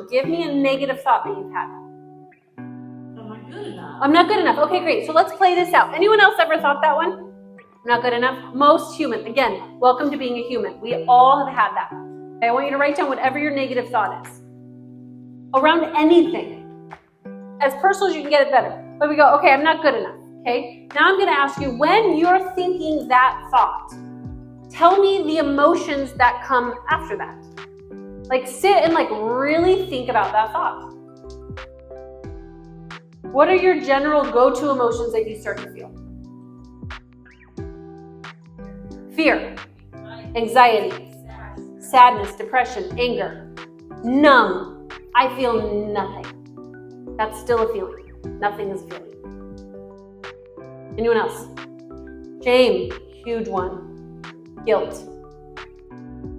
emotional. Give me a negative thought that you've had. I'm not good enough. I'm not good enough. Okay, great. So let's play this out. Anyone else ever thought that one? I'm not good enough? Most human. Again, welcome to being a human. We all have had that. Okay, I want you to write down whatever your negative thought is. Around anything. As personal as you can get it better. But we go, okay, I'm not good enough. Okay, now I'm going to ask you, when you're thinking that thought, tell me the emotions that come after that. Like sit and like really think about that thought. What are your general go-to emotions that you start to feel? Fear, anxiety, sadness, depression, anger, numb. I feel nothing. That's still a feeling. Nothing is a feeling. Anyone else? Shame, huge one. Guilt.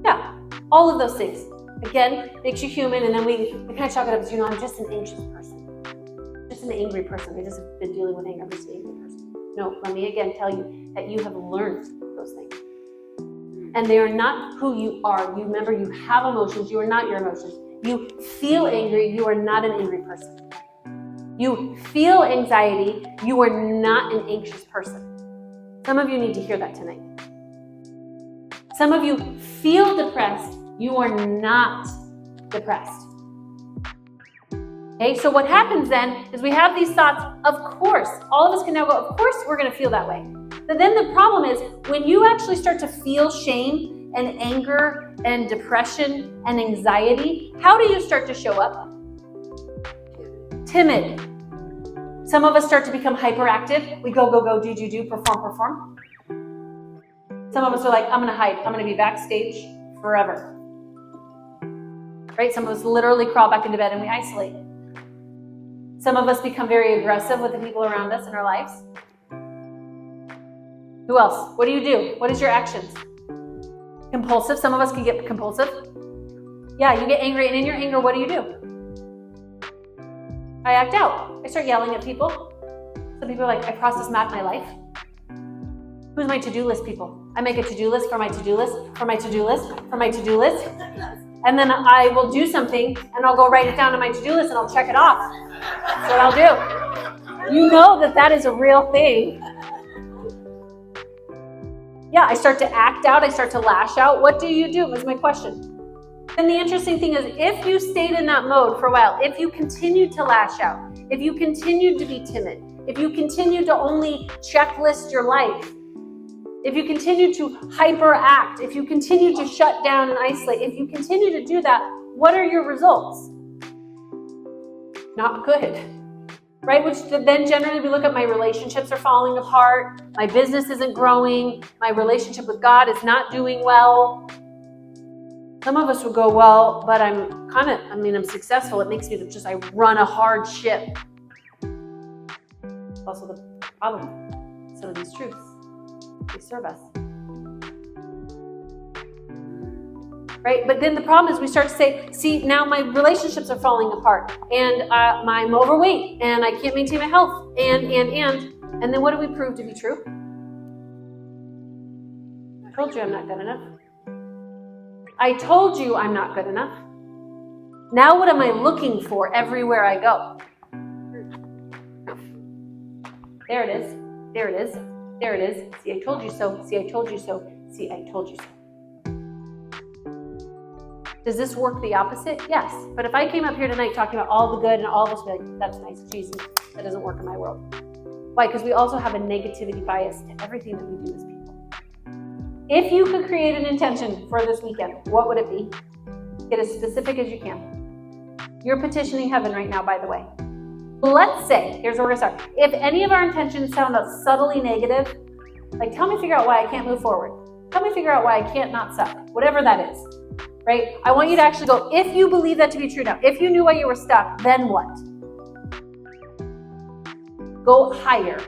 Yeah, all of those things. Again, makes you human, and then we kind of chalk it up as, I'm just an anxious person. Just an angry person. I just have been dealing with anger. I'm just an angry person. No, let me again tell you that you have learned those things. And they are not who you are. You remember, you have emotions. You are not your emotions. You feel angry. You are not an angry person. You feel anxiety, you are not an anxious person. Some of you need to hear that tonight. Some of you feel depressed, you are not depressed. Okay, so what happens then is we have these thoughts, of course, all of us can now go, of course we're going to feel that way. But then the problem is when you actually start to feel shame and anger and depression and anxiety, how do you start to show up? Timid. Some of us start to become hyperactive. We go, do, perform. Some of us are like, I'm going to hide. I'm going to be backstage forever. Right? Some of us literally crawl back into bed and we isolate. Some of us become very aggressive with the people around us in our lives. Who else? What do? What is your actions? Compulsive. Some of us can get compulsive. Yeah, you get angry, and in your anger, what do? I act out. I start yelling at people. Some people are like, I process map my life. Who's my to-do list people? I make a to-do list for my to-do list, for my to-do list, for my to-do list. And then I will do something and I'll go write it down on my to-do list and I'll check it off. That's what I'll do. You know that is a real thing. Yeah, I start to act out. I start to lash out. What do? Is my question. And the interesting thing is, if you stayed in that mode for a while, if you continued to lash out, if you continued to be timid, if you continued to only checklist your life, if you continue to hyperact, if you continue to shut down and isolate, if you continue to do that, what are your results? Not good, right? Which then generally we look at my relationships are falling apart, my business isn't growing, my relationship with God is not doing well. Some of us would go, well, but I'm successful. It makes me I run a hard ship. Also the problem, some of these truths, they serve us. Right? But then the problem is we start to say, see, now my relationships are falling apart and I'm overweight and I can't maintain my health and then what do we prove to be true? I told you I'm not good enough. I told you I'm not good enough. Now what am I looking for everywhere I go? There it is. There it is. There it is. See, I told you so. See, I told you so. See, I told you so. Does this work the opposite? Yes. But if I came up here tonight talking about all the good and all of us be like, that's nice, Jesus, that doesn't work in my world. Why? Because we also have a negativity bias to everything that we do as people. If you could create an intention for this weekend, what would it be? Get as specific as you can. You're petitioning heaven right now, by the way. Let's say, here's where we're going to start. If any of our intentions sound subtly negative, like tell me figure out why I can't move forward. Tell me figure out why I can't not suck. Whatever that is, right? I want you to actually go, if you believe that to be true now, if you knew why you were stuck, then what? Go higher.